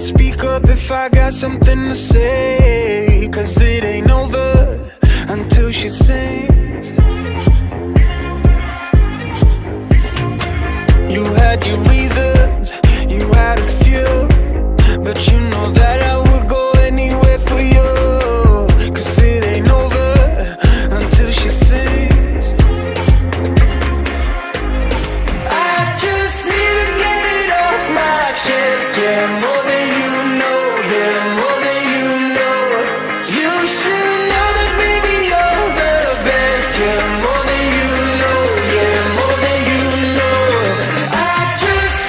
speak up if I got something to say, 'cause it ain't over until she sings. You had your reasons, you had a few, but you know that I would go anywhere for you, 'cause it ain't over until she sings. I just need to get it off my chest, yeah, more than you know, yeah, more than you know. You should know that baby you're the best, yeah, more than you know, yeah, more than you know. I just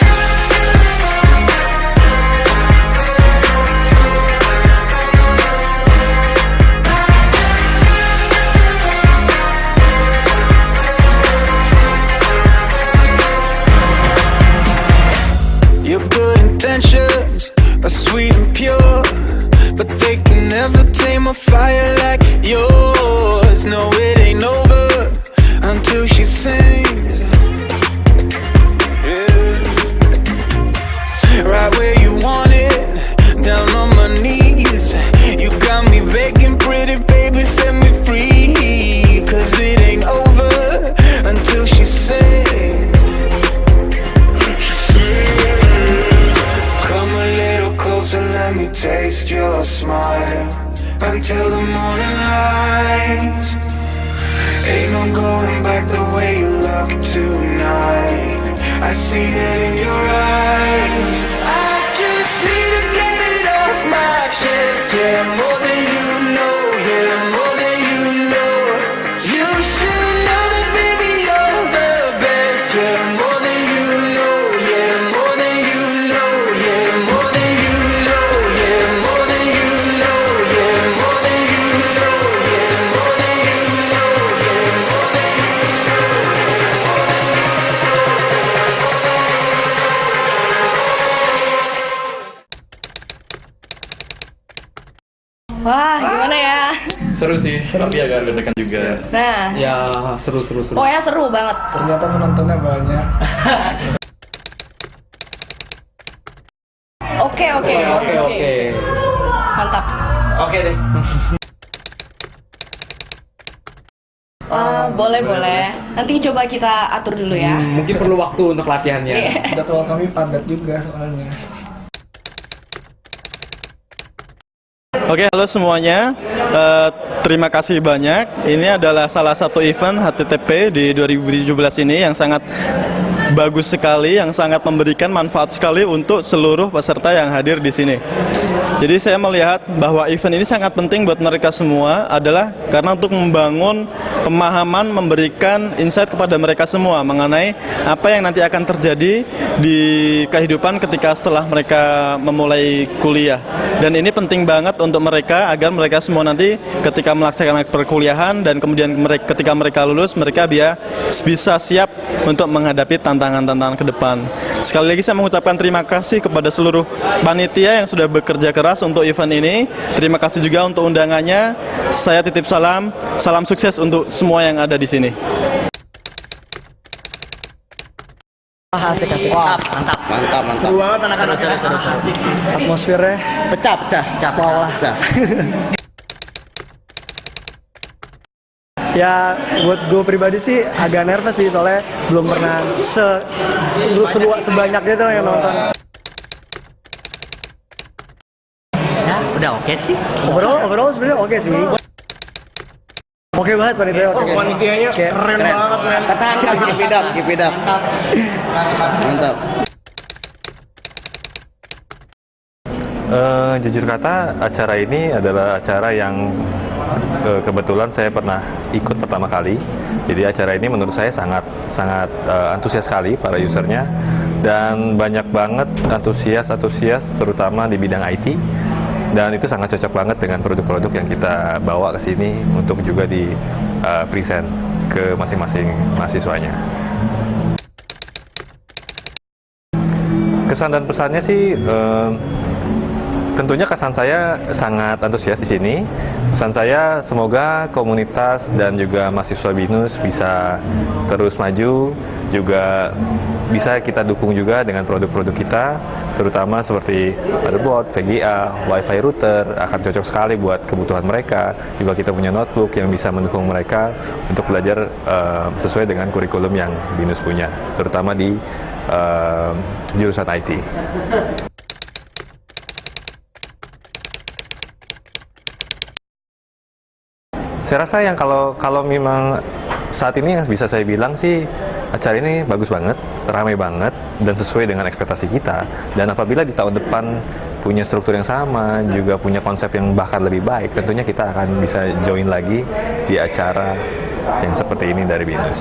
Your good intentions are sweet and pure, but they can never tame a fire like yours. No, it ain't over until she sings. Yeah. Right where you want it, down on my knees. You got me begging, pretty baby, set me free, 'cause it ain't over until she sings. Come a little closer, let me taste your smile, until the morning light. Ain't no going back the way you look tonight. I see it in your eyes. I just need to get it off my chest, yeah, more than you know, yeah, more than you know. You should know that baby you're the best, yeah, more than you know, yeah, more than you know, yeah, more than you know, yeah, more than you know, yeah, more than you know, yeah, more than you know, yeah, more than you Wah, gimana ya? Seru sih, tapi agak deg-degan juga. Nah, Ya, seru. pokoknya seru banget. Ternyata penontonnya banyak. Oke. Mantap. Oke deh. Boleh. Nanti coba kita atur dulu ya. Mungkin perlu waktu untuk latihannya. Iya. Jadwal kami padat juga soalnya. Oke, halo semuanya. Terima kasih banyak. Ini adalah salah satu event HTTP di 2017 ini yang sangat bagus sekali, yang sangat memberikan manfaat sekali untuk seluruh peserta yang hadir di sini. Jadi saya melihat bahwa event ini sangat penting buat mereka semua adalah karena untuk membangun pemahaman, memberikan insight kepada mereka semua mengenai apa yang nanti akan terjadi di kehidupan ketika setelah mereka memulai kuliah. Dan ini penting banget untuk mereka agar mereka semua nanti ketika melaksanakan perkuliahan dan kemudian ketika mereka lulus, mereka bisa siap untuk menghadapi tantangan-tantangan ke depan. Sekali lagi saya mengucapkan terima kasih kepada seluruh panitia yang sudah bekerja keras untuk event ini. Terima kasih juga untuk undangannya. Saya titip salam sukses untuk semua yang ada di sini. Asik. Mantap. Seru banget anak-anak. Asik sih. Atmosfernya pecah. Wow lah. Ya, buat gue pribadi sih agak nervous sih soalnya belum pernah sebanyak itu yang nonton. Ya, udah oke sih. Overall sebenarnya oke sih. Oke banget panitia. Panitianya keren banget, men. Mantap, keep it up. Mantap. Jujur kata, acara ini adalah acara yang kebetulan saya pernah ikut pertama kali. Jadi acara ini menurut saya sangat antusias sekali para usernya, dan banyak banget antusias terutama di bidang IT, dan itu sangat cocok banget dengan produk-produk yang kita bawa ke sini untuk juga di present ke masing-masing mahasiswanya. Kesan dan pesannya sih Tentunya kesan saya sangat antusias di sini. Pesan saya semoga komunitas dan juga mahasiswa BINUS bisa terus maju, juga bisa kita dukung juga dengan produk-produk kita, terutama seperti motherboard, VGA, WiFi router akan cocok sekali buat kebutuhan mereka. Juga kita punya notebook yang bisa mendukung mereka untuk belajar sesuai dengan kurikulum yang BINUS punya, terutama di jurusan IT. Saya rasa yang kalau memang saat ini yang bisa saya bilang sih acara ini bagus banget, ramai banget, dan sesuai dengan ekspektasi kita. Dan apabila di tahun depan punya struktur yang sama, juga punya konsep yang bahkan lebih baik, tentunya kita akan bisa join lagi di acara yang seperti ini dari BINUS.